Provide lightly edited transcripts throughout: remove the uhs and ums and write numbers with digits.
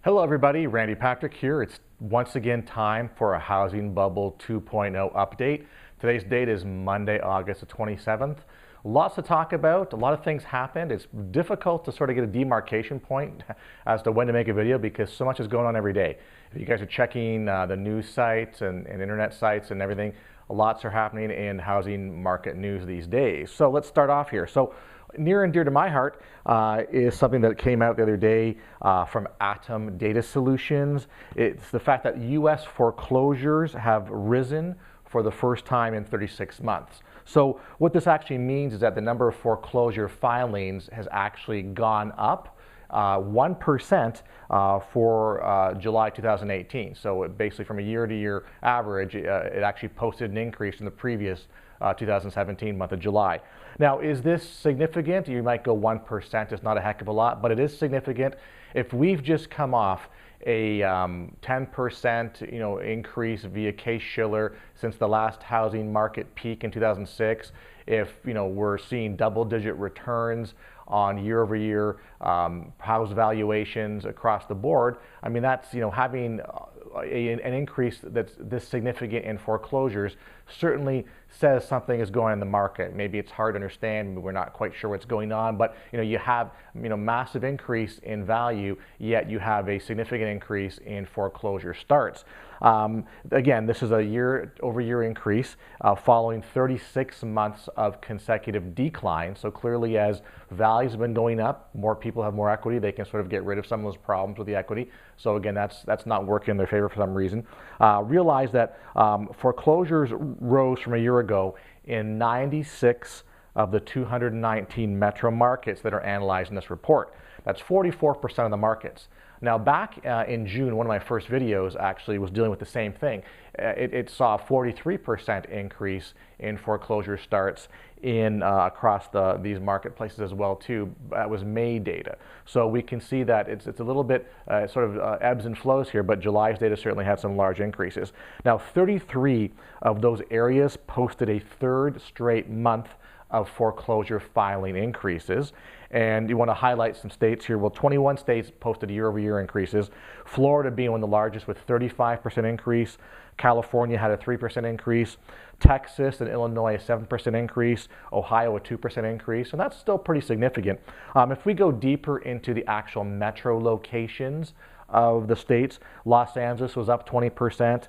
Hello everybody, Randy Patrick here. It's once again time for a Housing Bubble 2.0 update. Today's date is Monday, August the 27th. Lots to talk about, a lot of things happened. It's difficult to sort of get a demarcation point as to when to make a video because so much is going on every day. If you guys are checking the news sites and internet sites and everything, lots are happening in housing market news these days. So let's start off here. So near and dear to my heart is something that came out the other day from Atom Data Solutions. It's the fact that U.S. foreclosures have risen for the first time in 36 months. So what this actually means is that the number of foreclosure filings has actually gone up 1% for July 2018. So basically from a year-to-year average, it actually posted an increase in the previous 2017 month of July. Now, is this significant? You might go 1%, it's not a heck of a lot, but it is significant. If we've just come off a 10% increase via Case-Shiller since the last housing market peak in 2006, if we're seeing double-digit returns on year-over-year house valuations across the board, I mean that's having an increase that's this significant in foreclosures certainly says something is going on in the market. Maybe it's hard to understand, we're not quite sure what's going on, but you have massive increase in value, yet you have a significant increase in foreclosure starts. Again, this is a year-over-year increase following 36 months of consecutive decline. So clearly, as values have been going up, more people have more equity. They can sort of get rid of some of those problems with the equity. So again, that's not working in their favor for some reason. Realize that foreclosures rose from a year ago in 96 of the 219 metro markets that are analyzed in this report. That's 44% of the markets. Now back in June, one of my first videos actually was dealing with the same thing. It saw a 43% increase in foreclosure starts in across these marketplaces as well too. That was May data. So we can see that it's a little bit sort of ebbs and flows here, but July's data certainly had some large increases. Now 33 of those areas posted a third straight month of foreclosure filing increases. And you want to highlight some states here. Well, 21 states posted year-over-year increases. Florida being one of the largest with 35% increase. California had a 3% increase. Texas and Illinois a 7% increase. Ohio a 2% increase. And that's still pretty significant. If we go deeper into the actual metro locations of the states, Los Angeles was up 20%.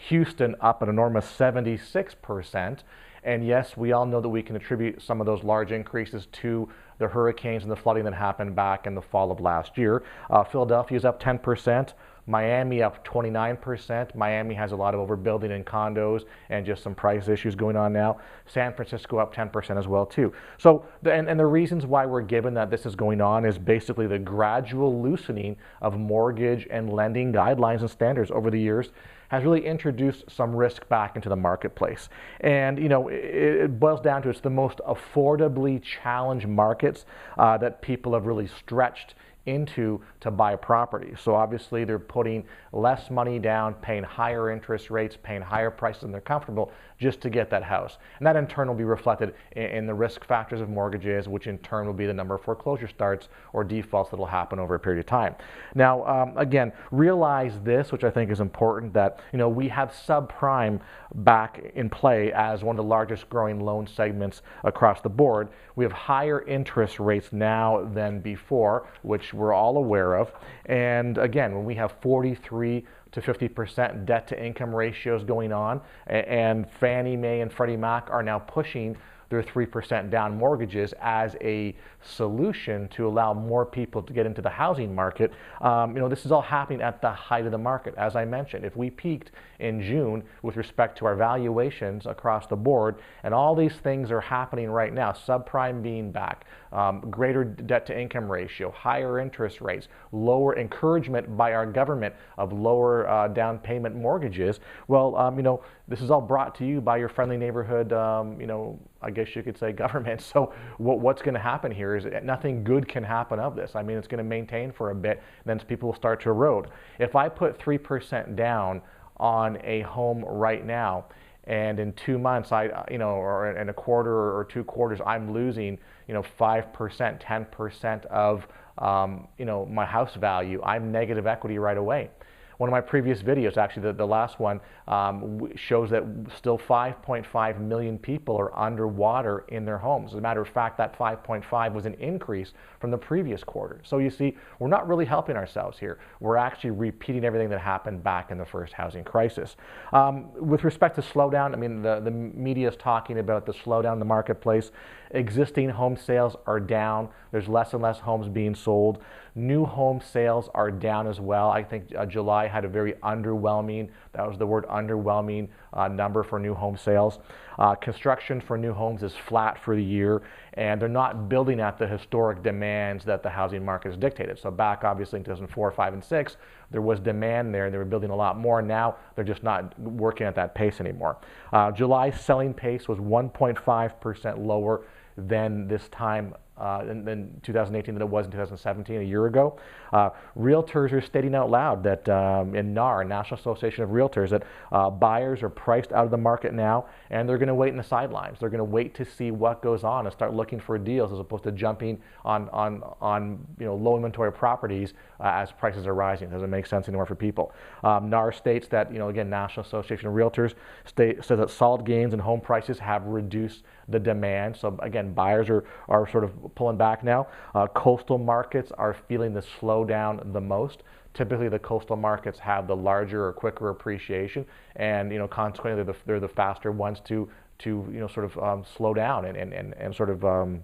Houston up an enormous 76%. And yes, we all know that we can attribute some of those large increases to the hurricanes and the flooding that happened back in the fall of last year. Philadelphia is up 10%. Miami up 29%. Miami has a lot of overbuilding in condos and just some price issues going on now. San Francisco up 10% as well too. So, and the reasons why we're given that this is going on is basically the gradual loosening of mortgage and lending guidelines and standards over the years has really introduced some risk back into the marketplace. And it boils down to it's the most affordably challenged markets that people have really stretched into to buy property. So obviously they're putting less money down, paying higher interest rates, paying higher prices than they're comfortable just to get that house. And that in turn will be reflected in the risk factors of mortgages, which in turn will be the number of foreclosure starts or defaults that will happen over a period of time. Now, again, realize this, which I think is important, that we have subprime back in play as one of the largest growing loan segments across the board. We have higher interest rates now than before, which we're all aware of. And again, when we have 43 to 50% debt to income ratios going on, and Fannie Mae and Freddie Mac are now pushing their 3% down mortgages as a solution to allow more people to get into the housing market. This is all happening at the height of the market. As I mentioned, if we peaked in June with respect to our valuations across the board, and all these things are happening right now, subprime being back, greater debt to income ratio, higher interest rates, lower encouragement by our government of lower down payment mortgages. Well, this is all brought to you by your friendly neighborhood, I guess you could say government. So what's going to happen here is nothing good can happen of this. I mean, it's going to maintain for a bit, then people will start to erode. If I put 3% down on a home right now, and in 2 months, or in a quarter or 2 quarters, I'm losing, 5%, 10% of my house value, I'm negative equity right away. One of my previous videos, actually the last one, shows that still 5.5 million people are underwater in their homes. As a matter of fact, that 5.5 was an increase from the previous quarter. So you see, we're not really helping ourselves here. We're actually repeating everything that happened back in the first housing crisis. With respect to slowdown, I mean, the media is talking about the slowdown in the marketplace. Existing home sales are down. There's less and less homes being sold. New home sales are down as well. I think July had a very underwhelming, that was the word, underwhelming number for new home sales. Construction for new homes is flat for the year, and they're not building at the historic demands that the housing market has dictated. So back obviously in 2004, 5, and 6, there was demand there. They were building a lot more. Now they're just not working at that pace anymore. July's selling pace was 1.5% lower than this time in 2018 than it was in 2017, a year ago. Realtors are stating out loud that in NAR, National Association of Realtors, that buyers are priced out of the market now, and they're going to wait in the sidelines. They're going to wait to see what goes on and start looking for deals as opposed to jumping on low inventory properties as prices are rising. It doesn't make sense anymore for people. NAR states that, again, National Association of Realtors says that solid gains in home prices have reduced the demand. So again, buyers are sort of pulling back now. Coastal markets are feeling the slowdown the most. Typically, the coastal markets have the larger or quicker appreciation, and consequently, they're the faster ones to sort of slow down and sort of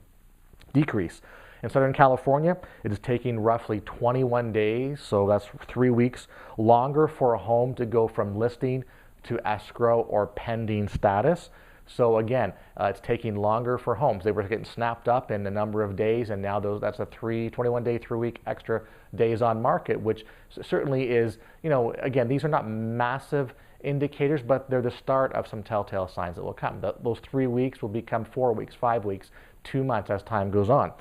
decrease. In Southern California, it is taking roughly 21 days, so that's 3 weeks, longer for a home to go from listing to escrow or pending status. So again, it's taking longer for homes. They were getting snapped up in a number of days, and now that's a 21-day, 3-week extra days on market, which certainly is, again, these are not massive indicators, but they're the start of some telltale signs that will come. Those 3 weeks will become 4 weeks, 5 weeks, 2 months as time goes on.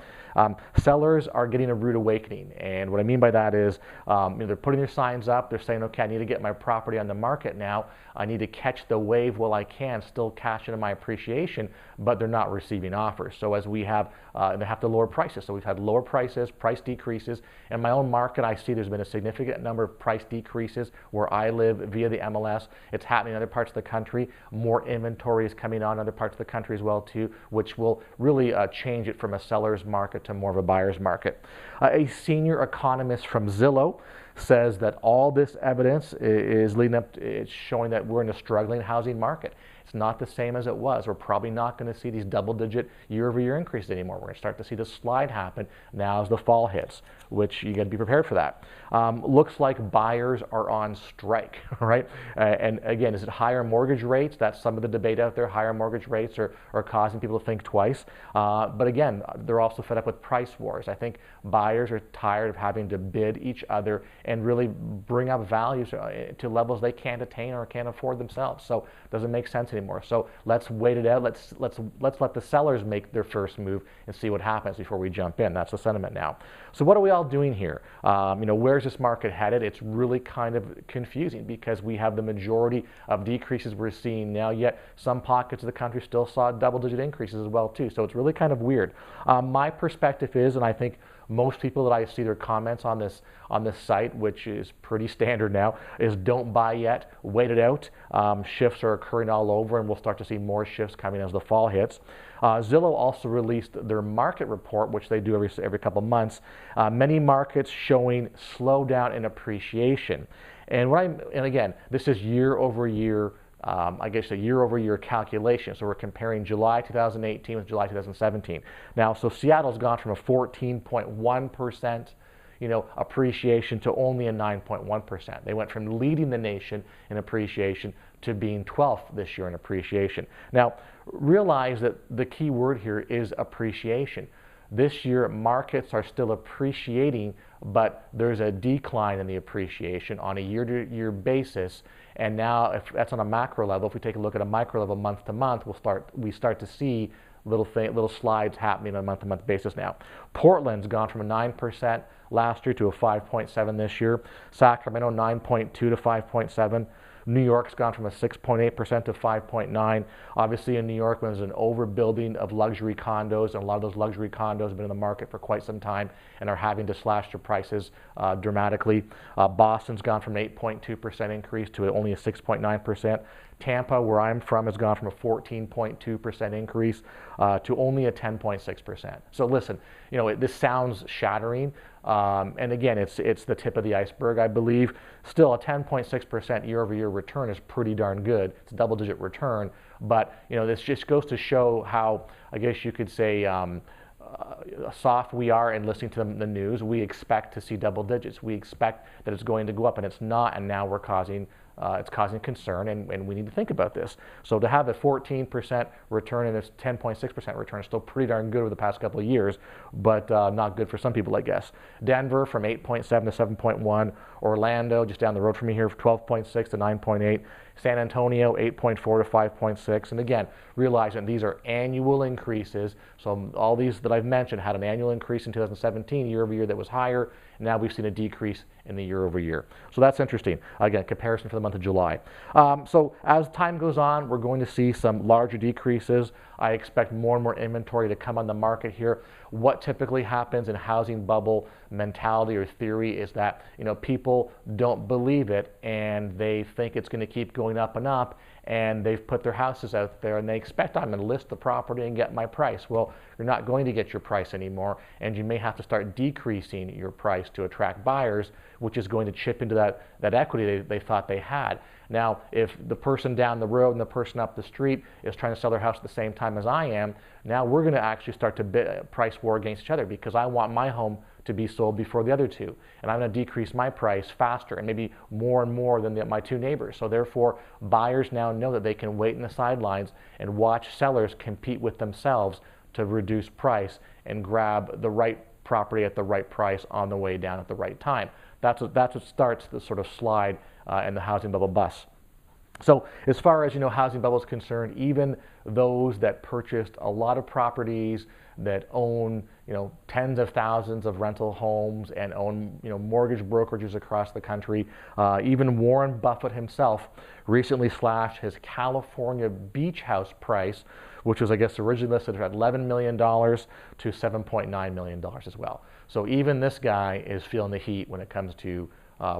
Sellers are getting a rude awakening, and what I mean by that is they're putting their signs up. They're saying, okay, I need to get my property on the market now. I need to catch the wave while I can, still cash into my appreciation, but they're not receiving offers. So as we have, they have to lower prices. So we've had lower prices, price decreases. In my own market, I see there's been a significant number of price decreases where I live via the MLS. It's happening in other parts of the country. More inventory is coming on in other parts of the country as well too, which will really change it from a seller's market to more of a buyer's market. A senior economist from Zillow says that all this evidence is leading up, it's showing that we're in a struggling housing market. It's not the same as it was. We're probably not going to see these double-digit year-over-year increases anymore. We're going to start to see the slide happen now as the fall hits, which you got to be prepared for that. Looks like buyers are on strike, right? And again, is it higher mortgage rates? That's some of the debate out there. Higher mortgage rates are causing people to think twice. But again, they're also fed up with price wars. I think buyers are tired of having to bid each other and really bring up values to levels they can't attain or can't afford themselves. So it doesn't make sense anymore. So let's wait it out. Let's let the sellers make their first move and see what happens before we jump in. That's the sentiment now. So what are we all doing here? Where's this market headed? It's really kind of confusing because we have the majority of decreases we're seeing now, yet some pockets of the country still saw double-digit increases as well too. So it's really kind of weird. My perspective is, and I think most people that I see their comments on this site, which is pretty standard now, is don't buy yet, wait it out. Shifts are occurring all over, and we'll start to see more shifts coming as the fall hits. Zillow also released their market report, which they do every couple months. Many markets showing slowdown in appreciation, and again, this is year over year. I guess a year-over-year calculation. So we're comparing July 2018 with July 2017. Now, so Seattle's gone from a 14.1% appreciation to only a 9.1%. They went from leading the nation in appreciation to being 12th this year in appreciation. Now, realize that the key word here is appreciation. This year, markets are still appreciating, but there's a decline in the appreciation on a year-to-year basis. And now, if that's on a macro level, if we take a look at a micro level month to month, we start to see little slides happening on a month-to-month basis now. Portland's gone from a 9% last year to a 5.7 this year. Sacramento 9.2 to 5.7. New York's gone from a 6.8% to 5.9%. Obviously in New York, there's an overbuilding of luxury condos, and a lot of those luxury condos have been in the market for quite some time and are having to slash their prices dramatically. Boston's gone from an 8.2% increase to only a 6.9%. Tampa, where I'm from, has gone from a 14.2% increase to only a 10.6%. So listen, this sounds shattering, and again, it's the tip of the iceberg, I believe. Still, a 10.6% year-over-year return is pretty darn good. It's a double-digit return, but this just goes to show how, I guess you could say, soft we are in listening to the news. We expect to see double digits. We expect that it's going to go up, and it's not, and now it's causing concern, and we need to think about this. So to have a 14% return and a 10.6% return is still pretty darn good over the past couple of years, but not good for some people, I guess. Denver from 8.7 to 7.1. Orlando, just down the road from me here, 12.6 to 9.8. San Antonio, 8.4 to 5.6. And again, realizing these are annual increases. So all these that I've mentioned had an annual increase in 2017, year over year, that was higher. Now we've seen a decrease in the year over year. So that's interesting. Again, comparison for the month of July. So as time goes on, we're going to see some larger decreases. I expect more and more inventory to come on the market here. What typically happens in housing bubble mentality or theory is that people don't believe it, and they think it's going to keep going up and up, and they've put their houses out there and they expect I'm going to list the property and get my price. Well, you're not going to get your price anymore, and you may have to start decreasing your price to attract buyers, which is going to chip into that equity they thought they had. Now, if the person down the road and the person up the street is trying to sell their house at the same time as I am, now we're going to actually start to price war against each other, because I want my home to be sold before the other two, and I'm going to decrease my price faster and maybe more and more than my two neighbors. So therefore, buyers now know that they can wait in the sidelines and watch sellers compete with themselves to reduce price and grab the right property at the right price on the way down at the right time. That's what starts the sort of slide in the housing bubble bus. So as far as housing bubble is concerned, even those that purchased a lot of properties, that own tens of thousands of rental homes and own mortgage brokerages across the country, even Warren Buffett himself recently slashed his California beach house price, which was, I guess, originally listed at $11 million to $7.9 million as well. So even this guy is feeling the heat when it comes to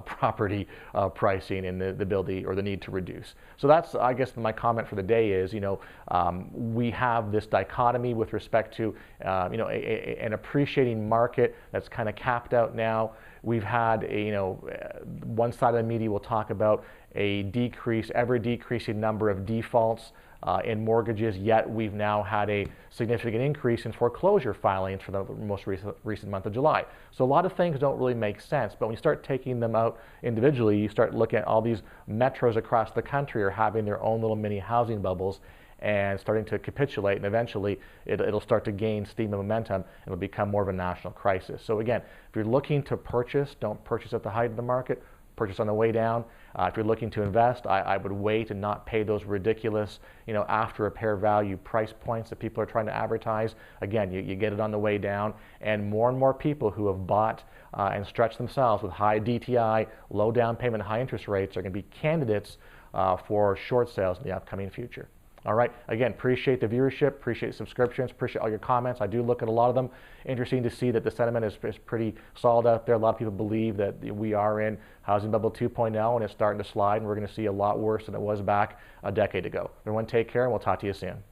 property pricing and the ability or the need to reduce. So that's, I guess, my comment for the day is, we have this dichotomy with respect to, an appreciating market that's kind of capped out now. We've had one side of the media will talk about a ever decreasing number of defaults in mortgages, yet we've now had a significant increase in foreclosure filings for the most recent month of July. So a lot of things don't really make sense, but when you start taking them out individually, you start looking at all these metros across the country are having their own little mini housing bubbles and starting to capitulate, and eventually it'll start to gain steam and momentum, and it'll become more of a national crisis. So again, if you're looking to purchase, don't purchase at the height of the market, purchase on the way down. If you're looking to invest, I would wait and not pay those ridiculous, after repair value price points that people are trying to advertise. Again, you get it on the way down, and more people who have bought and stretched themselves with high DTI, low down payment, high interest rates are going to be candidates for short sales in the upcoming future. All right, again, appreciate the viewership, appreciate subscriptions, appreciate all your comments. I do look at a lot of them. Interesting to see that the sentiment is pretty solid out there. A lot of people believe that we are in housing bubble 2.0 and it's starting to slide, and we're going to see a lot worse than it was back a decade ago. Everyone take care, and we'll talk to you soon.